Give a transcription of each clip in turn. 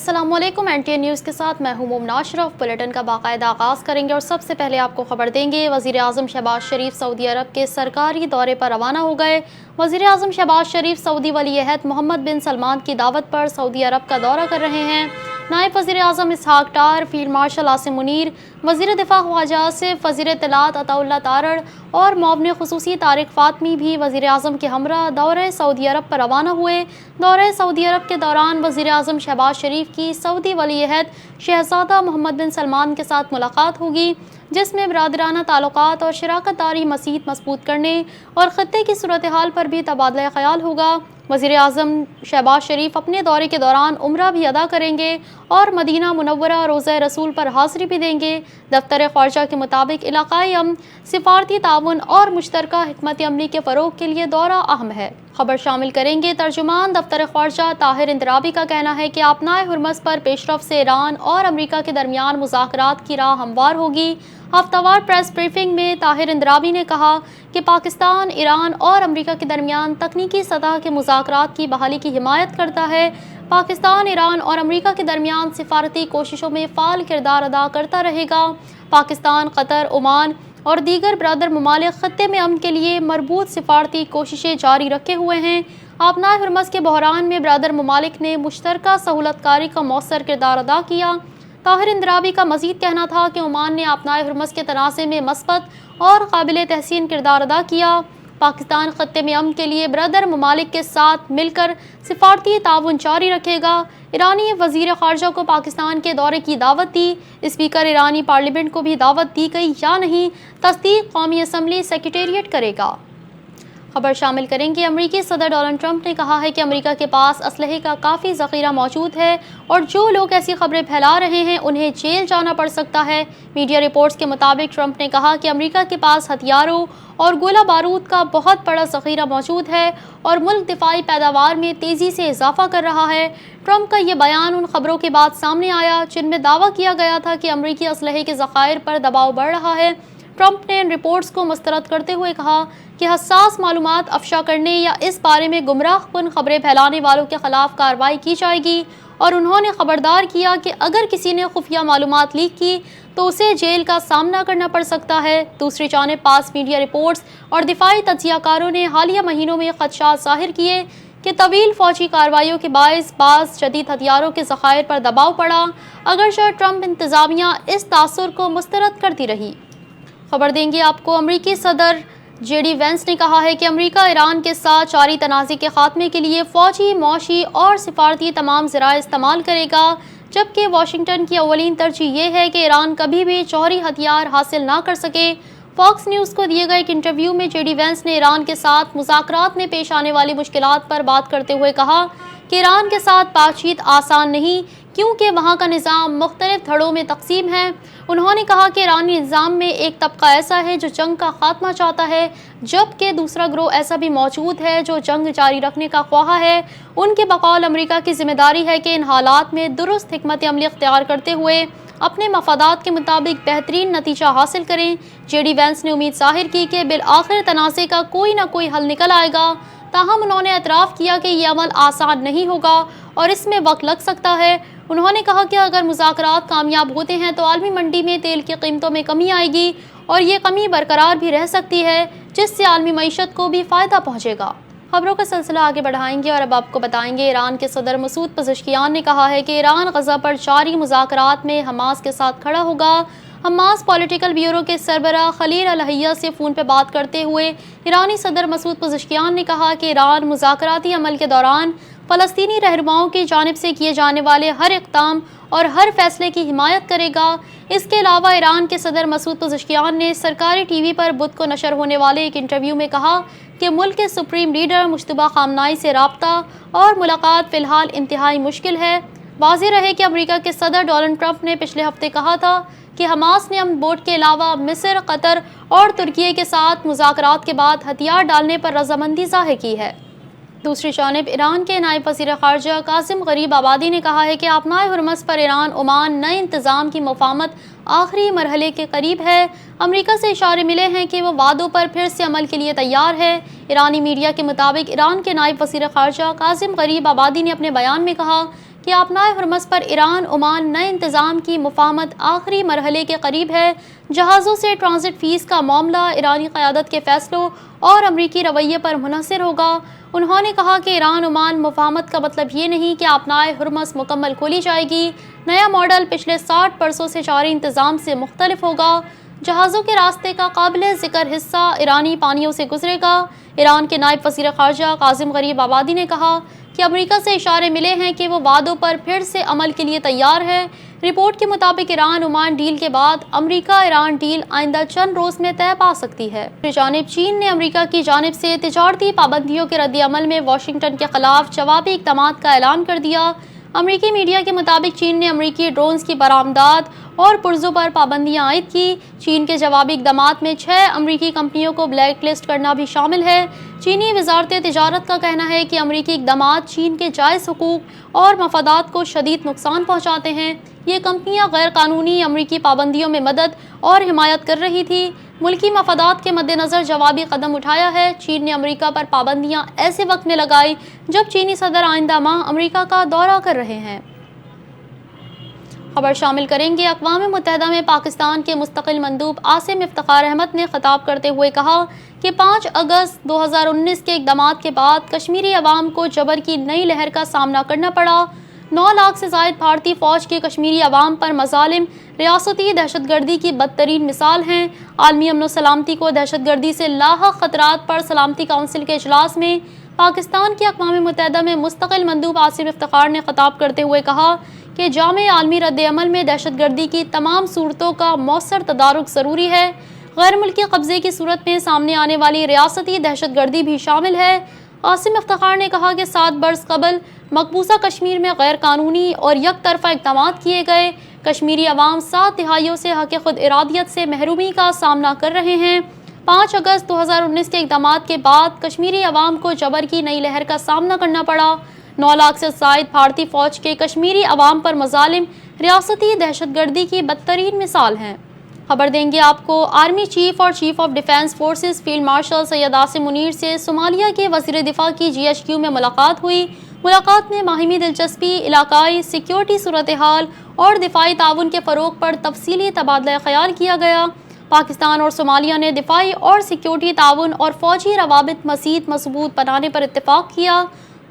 السلام علیکم، NTN news کے ساتھ میں ہوں مومنہ اشرف۔ بلیٹن کا باقاعدہ آغاز کریں گے اور سب سے پہلے آپ کو خبر دیں گے۔ وزیر اعظم شہباز شریف سعودی عرب کے سرکاری دورے پر روانہ ہو گئے۔ وزیر اعظم شہباز شریف سعودی ولی عہد محمد بن سلمان کی دعوت پر سعودی عرب کا دورہ کر رہے ہیں۔ نائب وزیر اعظم اسحاق ڈار، فیلڈ مارشل عاصم منیر، وزیر دفاع خواجہ آصف، وزیر اطلاعات عطا اللہ تارڑ اور معاون خصوصی طارق فاطمی بھی وزیر اعظم کے ہمراہ دورہ سعودی عرب پر روانہ ہوئے۔ دورہ سعودی عرب کے دوران وزیر اعظم شہباز شریف کی سعودی ولی عہد شہزادہ محمد بن سلمان کے ساتھ ملاقات ہوگی، جس میں برادرانہ تعلقات اور شراکت داری مزید مضبوط کرنے اور خطے کی صورتحال پر بھی تبادلہ خیال ہوگا۔ وزیر اعظم شہباز شریف اپنے دورے کے دوران عمرہ بھی ادا کریں گے اور مدینہ منورہ روضہ رسول پر حاضری بھی دیں گے۔ دفتر خارجہ کے مطابق علاقائی امن، سفارتی تعاون اور مشترکہ حکمت عملی کے فروغ کے لیے دورہ اہم ہے۔ خبر شامل کریں گے۔ ترجمان دفتر خارجہ طاہر اندرابی کا کہنا ہے کہ آبنائے ہرمز پر پیش رفت سے ایران اور امریکہ کے درمیان مذاکرات کی راہ ہموار ہوگی۔ ہفتہ وار پریس بریفنگ میں طاہر اندرابی نے کہا کہ پاکستان ایران اور امریکہ کے درمیان تکنیکی سطح کے مذاکرات کی بحالی کی حمایت کرتا ہے۔ پاکستان ایران اور امریکہ کے درمیان سفارتی کوششوں میں فعال کردار ادا کرتا رہے گا۔ پاکستان، قطر، عمان اور دیگر برادر ممالک خطے میں امن کے لیے مربوط سفارتی کوششیں جاری رکھے ہوئے ہیں۔ آبنائے ہرمز کے بحران میں برادر ممالک نے مشترکہ سہولت کاری کا مؤثر کردار ادا کیا۔ طاہر اندرابی کا مزید کہنا تھا کہ عمان نے آبنائے ہرمز کے تنازع میں مثبت اور قابل تحسین کردار ادا کیا۔ پاکستان خطے میں امن کے لیے برادر ممالک کے ساتھ مل کر سفارتی تعاون جاری رکھے گا۔ ایرانی وزیر خارجہ کو پاکستان کے دورے کی دعوت دی۔ اسپیکر ایرانی پارلیمنٹ کو بھی دعوت دی گئی یا نہیں، تصدیق قومی اسمبلی سیکریٹریٹ کرے گا۔ خبر شامل کریں گے۔ امریکی صدر ڈونلڈ ٹرمپ نے کہا ہے کہ امریکہ کے پاس اسلحے کا کافی ذخیرہ موجود ہے اور جو لوگ ایسی خبریں پھیلا رہے ہیں انہیں جیل جانا پڑ سکتا ہے۔ میڈیا رپورٹس کے مطابق ٹرمپ نے کہا کہ امریکہ کے پاس ہتھیاروں اور گولہ بارود کا بہت بڑا ذخیرہ موجود ہے اور ملک دفاعی پیداوار میں تیزی سے اضافہ کر رہا ہے۔ ٹرمپ کا یہ بیان ان خبروں کے بعد سامنے آیا جن میں دعویٰ کیا گیا تھا کہ امریکی اسلحے کے ذخائر پر دباؤ بڑھ رہا ہے۔ ٹرمپ نے ان رپورٹس کو مسترد کرتے ہوئے کہا کہ حساس معلومات افشا کرنے یا اس بارے میں گمراہ کن خبریں پھیلانے والوں کے خلاف کارروائی کی جائے گی، اور انہوں نے خبردار کیا کہ اگر کسی نے خفیہ معلومات لیک کی تو اسے جیل کا سامنا کرنا پڑ سکتا ہے۔ دوسری جانب پاس میڈیا رپورٹس اور دفاعی تجزیہ کاروں نے حالیہ مہینوں میں خدشات ظاہر کیے کہ طویل فوجی کارروائیوں کے باعث بعض جدید ہتھیاروں کے ذخائر پر دباؤ پڑا، اگرچہ ٹرمپ انتظامیہ اس تاثر کو مسترد کرتی رہی۔ خبر دیں گے آپ کو۔ امریکی صدر JD وینس نے کہا ہے کہ امریکہ ایران کے ساتھ جاری تنازع کے خاتمے کے لیے فوجی، معاشی اور سفارتی تمام ذرائع استعمال کرے گا، جبکہ واشنگٹن کی اولین ترجیح یہ ہے کہ ایران کبھی بھی جوہری ہتھیار حاصل نہ کر سکے۔ فاکس نیوز کو دیے گئے ایک انٹرویو میں JD وینس نے ایران کے ساتھ مذاکرات میں پیش آنے والی مشکلات پر بات کرتے ہوئے کہا کہ ایران کے ساتھ بات چیت آسان نہیں، کیونکہ وہاں کا نظام مختلف دھڑوں میں تقسیم ہے۔ انہوں نے کہا کہ ایرانی نظام میں ایک طبقہ ایسا ہے جو جنگ کا خاتمہ چاہتا ہے، جبکہ دوسرا گروہ ایسا بھی موجود ہے جو جنگ جاری رکھنے کا خواہاں ہے۔ ان کے بقول امریکہ کی ذمہ داری ہے کہ ان حالات میں درست حکمت عملی اختیار کرتے ہوئے اپنے مفادات کے مطابق بہترین نتیجہ حاصل کریں۔ JD وینس نے امید ظاہر کی کہ بالآخر تنازع کا کوئی نہ کوئی حل نکل آئے گا، تاہم انہوں نے اعتراف کیا کہ یہ عمل آسان نہیں ہوگا اور اس میں وقت لگ سکتا ہے۔ انہوں نے کہا کہ اگر مذاکرات کامیاب ہوتے ہیں تو عالمی منڈی میں تیل کی قیمتوں میں کمی آئے گی اور یہ کمی برقرار بھی رہ سکتی ہے، جس سے عالمی معیشت کو بھی فائدہ پہنچے گا۔ خبروں کا سلسلہ آگے بڑھائیں گے اور اب آپ کو بتائیں گے ایران کے صدر مسعود پزشکیان نے کہا ہے کہ ایران غزہ پر جاری مذاکرات میں حماس کے ساتھ کھڑا ہوگا۔ حماس پولیٹیکل بیورو کے سربراہ خلیل الحیہ سے فون پہ بات کرتے ہوئے ایرانی صدر مسعود پزشکیان نے کہا کہ ایران مذاکراتی عمل کے دوران فلسطینی رہنماؤں کی جانب سے کیے جانے والے ہر اقدام اور ہر فیصلے کی حمایت کرے گا۔ اس کے علاوہ ایران کے صدر مسعود پزشکیان نے سرکاری ٹی وی پر بدھ کو نشر ہونے والے ایک انٹرویو میں کہا کہ ملک کے سپریم لیڈر مجتبیٰ خامنائی سے رابطہ اور ملاقات فی الحال انتہائی مشکل ہے۔ واضح رہے کہ امریکہ کے صدر ڈونلڈ ٹرمپ نے پچھلے ہفتے کہا تھا کہ حماس نے امن بورڈ کے علاوہ مصر، قطر اور ترکیے کے ساتھ مذاکرات کے بعد ہتھیار ڈالنے پر رضامندی ظاہر کی ہے۔ دوسری جانب ایران کے نائب وزیر خارجہ قاسم غریب آبادی نے کہا ہے کہ آبنائے ہرمز پر ایران عمان نئے انتظام کی مفاہمت آخری مرحلے کے قریب ہے۔ امریکہ سے اشارے ملے ہیں کہ وہ وعدوں پر پھر سے عمل کے لیے تیار ہے۔ ایرانی میڈیا کے مطابق ایران کے نائب وزیر خارجہ قاسم غریب آبادی نے اپنے بیان میں کہا کہ آبنائے ہرمز پر ایران عمان نئے انتظام کی مفاہمت آخری مرحلے کے قریب ہے۔ جہازوں سے ٹرانزٹ فیس کا معاملہ ایرانی قیادت کے فیصلوں اور امریکی رویے پر منحصر ہوگا۔ انہوں نے کہا کہ ایران عمان مفاہمت کا مطلب یہ نہیں کہ آبنائے ہرمز مکمل کھولی جائے گی۔ نیا ماڈل پچھلے 60 برسوں سے جاری انتظام سے مختلف ہوگا۔ جہازوں کے راستے کا قابل ذکر حصہ ایرانی پانیوں سے گزرے گا۔ ایران کے نائب وزیر خارجہ قاسم غریب آبادی نے کہا کہ امریکہ سے اشارے ملے ہیں کہ وہ وعدوں پر پھر سے عمل کے لیے تیار ہے۔ رپورٹ کے مطابق ایران عمان ڈیل کے بعد امریکہ ایران ڈیل آئندہ چند روز میں طے پا سکتی ہے۔ دوسری جانب چین نے امریکہ کی جانب سے تجارتی پابندیوں کے رد عمل میں واشنگٹن کے خلاف جوابی اقدامات کا اعلان کر دیا۔ امریکی میڈیا کے مطابق چین نے امریکی ڈرونز کی برآمدات اور پرزوں پر پابندیاں عائد کی۔ چین کے جوابی اقدامات میں 6 امریکی کمپنیوں کو بلیک لسٹ کرنا بھی شامل ہے۔ چینی وزارت تجارت کا کہنا ہے کہ امریکی اقدامات چین کے جائز حقوق اور مفادات کو شدید نقصان پہنچاتے ہیں۔ یہ کمپنیاں غیر قانونی امریکی پابندیوں میں مدد اور حمایت کر رہی تھی۔ ملکی مفادات کے مد نظر جوابی قدم اٹھایا ہے۔ چین نے امریکہ پر پابندیاں ایسے وقت میں لگائی جب چینی صدر آئندہ ماہ امریکہ کا دورہ کر رہے ہیں۔ خبر شامل کریں گے اقوام متحدہ میں پاکستان کے مستقل مندوب عاصم افتخار احمد نے خطاب کرتے ہوئے کہا کہ 5 اگست 2019 کے اقدامات کے بعد کشمیری عوام کو جبر کی نئی لہر کا سامنا کرنا پڑا۔ 9 لاکھ سے زائد بھارتی فوج کے کشمیری عوام پر مظالم ریاستی دہشت گردی کی بدترین مثال ہیں۔ عالمی امن و سلامتی کو دہشت گردی سے لاحق خطرات پر سلامتی کونسل کے اجلاس میں پاکستان کی اقوام متحدہ میں مستقل مندوب عاصم افتخار نے خطاب کرتے ہوئے کہا کہ جامع عالمی رد عمل میں دہشت گردی کی تمام صورتوں کا مؤثر تدارک ضروری ہے۔ غیر ملکی قبضے کی صورت میں سامنے آنے والی ریاستی دہشت گردی بھی شامل ہے۔ عاصم افتخار نے کہا کہ 7 برس قبل مقبوضہ کشمیر میں غیر قانونی اور یک طرفہ اقدامات کیے گئے۔ کشمیری عوام 7 دہائیوں سے حق خود ارادیت سے محرومی کا سامنا کر رہے ہیں۔ 5 اگست 2019 کے اقدامات کے بعد کشمیری عوام کو جبر کی نئی لہر کا سامنا کرنا پڑا۔ 9 لاکھ سے زائد بھارتی فوج کے کشمیری عوام پر مظالم ریاستی دہشت گردی کی بدترین مثال ہیں۔ خبر دیں گے آپ کو آرمی چیف اور chief of defence forces field marshal Syed Asim Munir سے صومالیہ کے وزیر دفاع کی GHQ میں ملاقات ہوئی۔ ملاقات میں باہمی دلچسپی، علاقائی سیکیورٹی صورتحال اور دفاعی تعاون کے فروغ پر تفصیلی تبادلہ خیال کیا گیا۔ پاکستان اور صومالیہ نے دفاعی اور سیکیورٹی تعاون اور فوجی روابط مزید مضبوط بنانے پر اتفاق کیا۔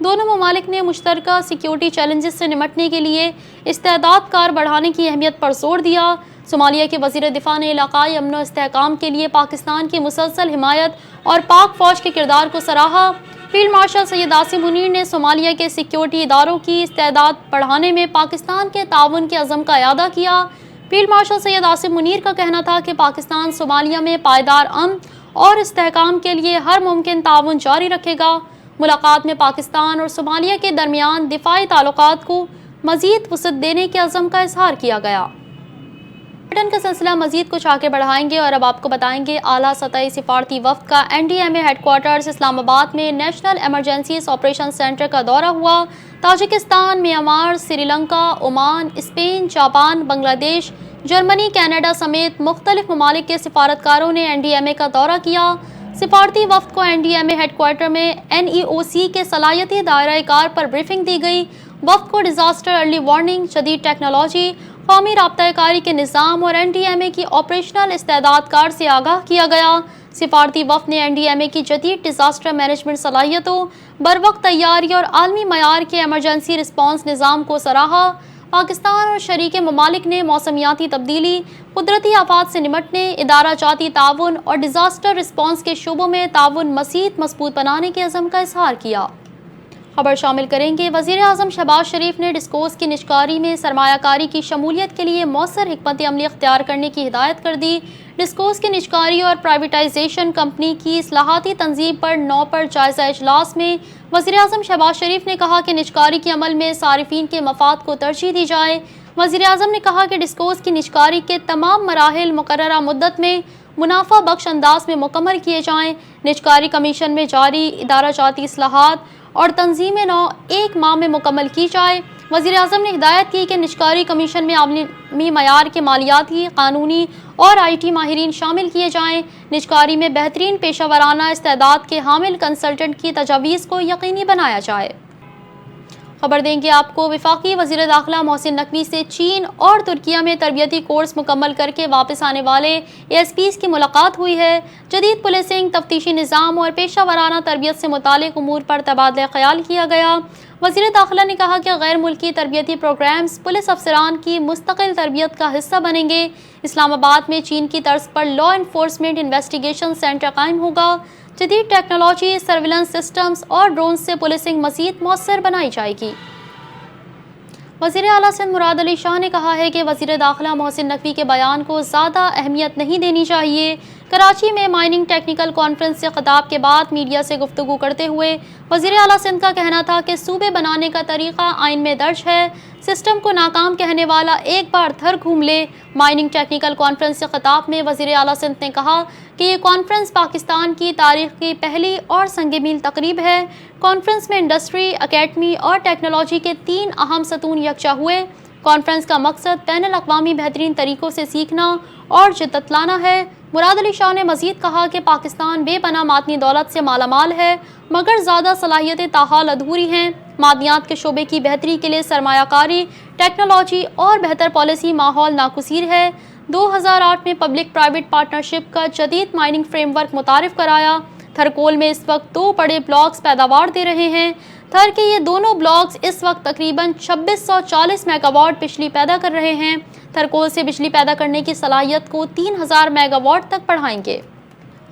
دونوں ممالک نے مشترکہ سیکیورٹی چیلنجز سے نمٹنے کے لیے استعداد کار بڑھانے کی اہمیت پر زور دیا۔ صومالیہ کے وزیر دفاع نے علاقائی امن و استحکام کے لیے پاکستان کی مسلسل حمایت اور پاک فوج کے کردار کو سراہا۔ فیلڈ مارشل سید عاصم منیر نے صومالیہ کے سیکیورٹی اداروں کی استعداد بڑھانے میں پاکستان کے تعاون کے عزم کا اعادہ کیا۔ فیلڈ مارشل سید عاصم منیر کا کہنا تھا کہ پاکستان صومالیہ میں پائیدار امن اور استحکام کے لیے ہر ممکن تعاون جاری رکھے گا۔ ملاقات میں پاکستان اور صومالیہ کے درمیان دفاعی تعلقات کو مزید وسعت دینے کے عزم کا اظہار کیا گیا۔ برٹن کا سلسلہ مزید کچھ آگے بڑھائیں گے اور اب آپ کو بتائیں گے اعلیٰ سطحی سفارتی وفد کا NDMA ہیڈ کوارٹرز اسلام آباد میں نیشنل ایمرجنسیز آپریشن سینٹر کا دورہ ہوا۔ Tajikistan, Myanmar, Sri Lanka, Oman, Spain, Japan, بنگلہ دیش، جرمنی، کینیڈا سمیت مختلف ممالک کے سفارتکاروں نے NDMA کا دورہ کیا۔ سفارتی وفد کو NDMA ہیڈ کوارٹر میں NEOC کے صلاحیتی دائرہ کار پر بریفنگ دی گئی۔ وفد کو ڈیزاسٹر ارلی وارننگ، جدید ٹیکنالوجی، قومی رابطہ کاری کے نظام اور NDMA کی آپریشنل استعداد کار سے آگاہ کیا گیا۔ سفارتی وفد نے NDMA کی جدید ڈیزاسٹر مینجمنٹ صلاحیتوں، بروقت تیاری اور عالمی معیار کے ایمرجنسی رسپانس نظام کو سراہا۔ پاکستان اور شریک ممالک نے موسمیاتی تبدیلی، قدرتی آفات سے نمٹنے، ادارہ جاتی تعاون اور ڈیزاسٹر رسپانس کے شعبوں میں تعاون مزید مضبوط بنانے کے عزم کا اظہار کیا۔ خبر شامل کریں گے وزیر اعظم شہباز شریف نے ڈسکوز کی نجکاری میں سرمایہ کاری کی شمولیت کے لیے مؤثر حکمت عملی اختیار کرنے کی ہدایت کر دی۔ ڈسکوز کی نجکاری اور پرائیویٹائزیشن کمپنی کی اصلاحاتی تنظیم پر 9 پر جائزہ اجلاس میں وزیر اعظم شہباز شریف نے کہا کہ نجکاری کے عمل میں صارفین کے مفاد کو ترجیح دی جائے۔ وزیر اعظم نے کہا کہ ڈسکوز کی نجکاری کے تمام مراحل مقررہ مدت میں منافع بخش انداز میں مکمل کیے جائیں۔ نجکاری کمیشن میں جاری ادارہ جاتی اصلاحات اور تنظیم نو 1 ماہ میں مکمل کی جائے۔ وزیر اعظم نے ہدایت کی کہ نجکاری کمیشن میں عالمی معیار کے مالیاتی، قانونی اور IT ماہرین شامل کیے جائیں۔ نجکاری میں بہترین پیشہ ورانہ استعداد کے حامل کنسلٹنٹ کی تجاویز کو یقینی بنایا جائے۔ خبر دیں گے آپ کو، وفاقی وزیر داخلہ محسن نقوی سے چین اور ترکیہ میں تربیتی کورس مکمل کر کے واپس آنے والے اے ایس پیز کی ملاقات ہوئی ہے۔ جدید پولیسنگ، تفتیشی نظام اور پیشہ ورانہ تربیت سے متعلق امور پر تبادلہ خیال کیا گیا۔ وزیر داخلہ نے کہا کہ غیر ملکی تربیتی پروگرامز پولیس افسران کی مستقل تربیت کا حصہ بنیں گے۔ اسلام آباد میں چین کی طرز پر لا انفورسمنٹ انویسٹیگیشن سینٹر قائم ہوگا۔ جدید ٹیکنالوجی، سرویلنس سسٹمز اور ڈرون سے پولیسنگ مزید مؤثر بنائی جائے گی۔ وزیر اعلیٰ سندھ مراد علی شاہ نے کہا ہے کہ وزیر داخلہ محسن نقوی کے بیان کو زیادہ اہمیت نہیں دینی چاہیے۔ کراچی میں مائننگ ٹیکنیکل کانفرنس سے خطاب کے بعد میڈیا سے گفتگو کرتے ہوئے وزیر اعلیٰ سندھ کا کہنا تھا کہ صوبے بنانے کا طریقہ آئین میں درج ہے، سسٹم کو ناکام کہنے والا ایک بار تھر گھوم لے۔ مائننگ ٹیکنیکل کانفرنس سے خطاب میں وزیر اعلیٰ سندھ نے کہا کہ یہ کانفرنس پاکستان کی تاریخ کی پہلی اور سنگ میل تقریب ہے۔ کانفرنس میں انڈسٹری، اکیڈمی اور ٹیکنالوجی کے 3 اہم ستون یکجا ہوئے۔ کانفرنس کا مقصد بین الاقوامی بہترین طریقوں سے سیکھنا اور جدت لانا ہے۔ مراد علی شاہ نے مزید کہا کہ پاکستان بے پناہ معدنی دولت سے مالا مال ہے، مگر زیادہ صلاحیتیں تاحال ادھوری ہیں۔ معدنیات کے شعبے کی بہتری کے لیے سرمایہ کاری، ٹیکنالوجی اور بہتر پالیسی ماحول ناگزیر ہے۔ 2008 میں پبلک پرائیویٹ پارٹنرشپ کا جدید مائننگ فریم ورک متعارف کرایا۔ تھرکول میں اس وقت 2 بڑے بلاکس پیداوار دے رہے ہیں۔ تھر کے یہ دونوں بلاکس اس وقت تقریباً 2640 میگا واٹ بجلی پیدا کر رہے ہیں۔ تھرکول سے بجلی پیدا کرنے کی صلاحیت کو 3000 میگا واٹ تک بڑھائیں گے۔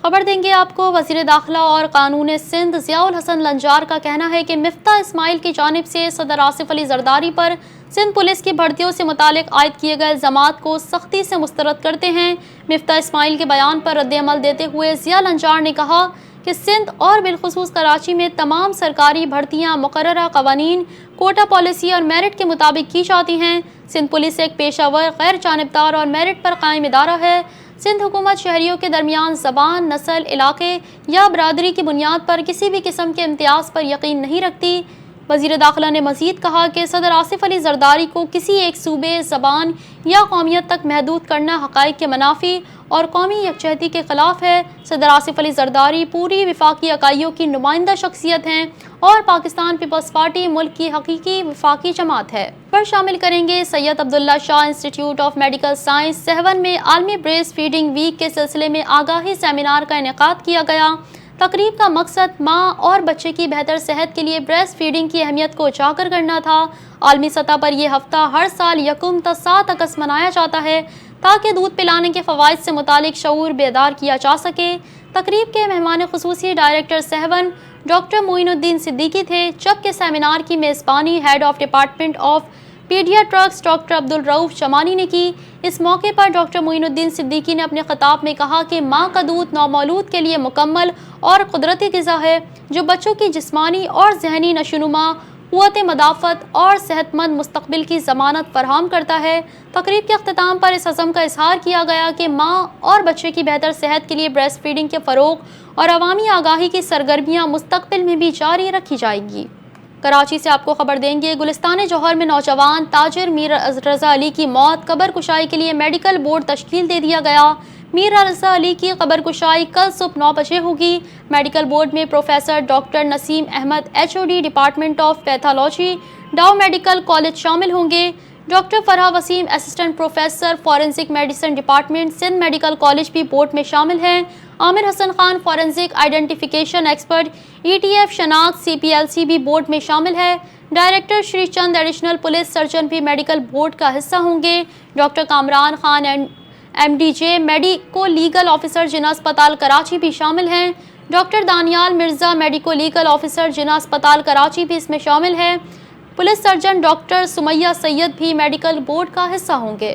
خبر دیں گے آپ کو، وزیر داخلہ اور قانون سندھ ضیاء الحسن لنجار کا کہنا ہے کہ مفتاح اسماعیل کی جانب سے صدر آصف علی زرداری پر سندھ پولیس کی بھرتیوں سے متعلق عائد کیے گئے الزامات کو سختی سے مسترد کرتے ہیں۔ مفتاح اسماعیل کے بیان پر رد عمل دیتے ہوئے ضیاء لنجار نے کہا کہ سندھ اور بالخصوص کراچی میں تمام سرکاری بھرتیاں مقررہ قوانین، کوٹا پالیسی اور میرٹ کے مطابق کی جاتی ہیں۔ سندھ پولیس ایک پیشہ ور، غیر جانبدار اور میرٹ پر قائم ادارہ ہے۔ سندھ حکومت شہریوں کے درمیان زبان، نسل، علاقے یا برادری کی بنیاد پر کسی بھی قسم کے امتیاز پر یقین نہیں رکھتی۔ وزیر داخلہ نے مزید کہا کہ صدر آصف علی زرداری کو کسی ایک صوبے، زبان یا قومیت تک محدود کرنا حقائق کے منافی اور قومی یکجہتی کے خلاف ہے۔ صدر آصف علی زرداری پوری وفاقی اکائیوں کی نمائندہ شخصیت ہیں اور پاکستان پیپلز پارٹی ملک کی حقیقی وفاقی جماعت ہے۔ پر شامل کریں گے سید عبداللہ شاہ انسٹی ٹیوٹ آف میڈیکل سائنس سہون میں عالمی بریسٹ فیڈنگ ویک کے سلسلے میں آگاہی سیمینار کا انعقاد کیا گیا۔ تقریب کا مقصد ماں اور بچے کی بہتر صحت کے لیے بریسٹ فیڈنگ کی اہمیت کو اجاگر کرنا تھا۔ عالمی سطح پر یہ ہفتہ ہر سال 1 تا 7 اگست منایا جاتا ہے تاکہ دودھ پلانے کے فوائد سے متعلق شعور بیدار کیا جا سکے۔ تقریب کے مہمان خصوصی ڈائریکٹر سہون ڈاکٹر معین الدین صدیقی تھے، جبکہ سیمینار کی میزبانی head of department of paediatrics doctor Abdul Rauf Chamani نے کی۔ اس موقع پر ڈاکٹر معین الدین صدیقی نے اپنے خطاب میں کہا کہ ماں کا دودھ نومولود کے لیے مکمل اور قدرتی غذا ہے جو بچوں کی جسمانی اور ذہنی نشوونما، قوت مدافعت اور صحت مند مستقبل کی ضمانت فراہم کرتا ہے۔ تقریب کے اختتام پر اس عزم کا اظہار کیا گیا کہ ماں اور بچے کی بہتر صحت کے لیے بریسٹ فیڈنگ کے فروغ اور عوامی آگاہی کی سرگرمیاں مستقبل میں بھی جاری رکھی جائیں گی۔ کراچی سے آپ کو خبر دیں گے، گلستان جوہر میں نوجوان تاجر میر رضا علی کی موت، قبر کشائی کے لیے میڈیکل بورڈ تشکیل دے دیا گیا۔ میر رضا علی کی قبر کشائی کل صبح 9 بجے ہوگی۔ میڈیکل بورڈ میں professor doctor Naseem Ahmed HOD department of pathology Dow medical college شامل ہوں گے۔ Doctor Farah Waseem assistant professor forensic medicine department Sindh medical college بھی بورڈ میں شامل ہیں۔ Aamir Hasan Khan forensic identification expert ETF شناخت CPLC بھی بورڈ میں شامل ہے۔ Director Shri Chand additional police surgeon بھی میڈیکل بورڈ کا حصہ ہوں گے۔ Doctor Kamran Khan MDJ medico legal officer Jinnah اسپتال کراچی بھی شامل ہیں۔ Doctor Daniyal Mirza medico legal officer Jinnah اسپتال کراچی بھی اس میں شامل ہیں۔ Police surgeon doctor Sumaiya Syed بھی میڈیکل بورڈ کا حصہ ہوں گے۔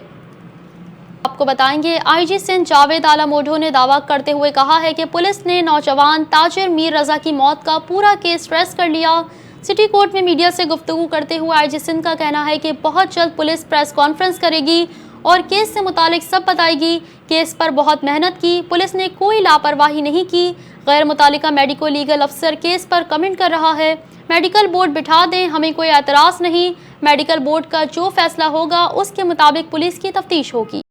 آپ کو بتائیں گے، IG سندھ جاوید عالم اوڈھو نے دعویٰ کرتے ہوئے کہا ہے کہ پولیس نے نوجوان تاجر میر رضا کی موت کا پورا کیس ٹریس کر لیا۔ سٹی کورٹ میں میڈیا سے گفتگو کرتے ہوئے IG سندھ کا کہنا ہے کہ بہت جلد پولیس پریس کانفرنس کرے گی اور کیس سے متعلق سب بتائے گی۔ کیس پر بہت محنت کی، پولیس نے کوئی لاپرواہی نہیں کی۔ غیر متعلقہ میڈیکو لیگل افسر کیس پر کمنٹ کر رہا ہے۔ میڈیکل بورڈ بٹھا دیں، ہمیں کوئی اعتراض نہیں۔ میڈیکل بورڈ کا جو فیصلہ ہوگا اس کے مطابق پولیس کی تفتیش ہوگی۔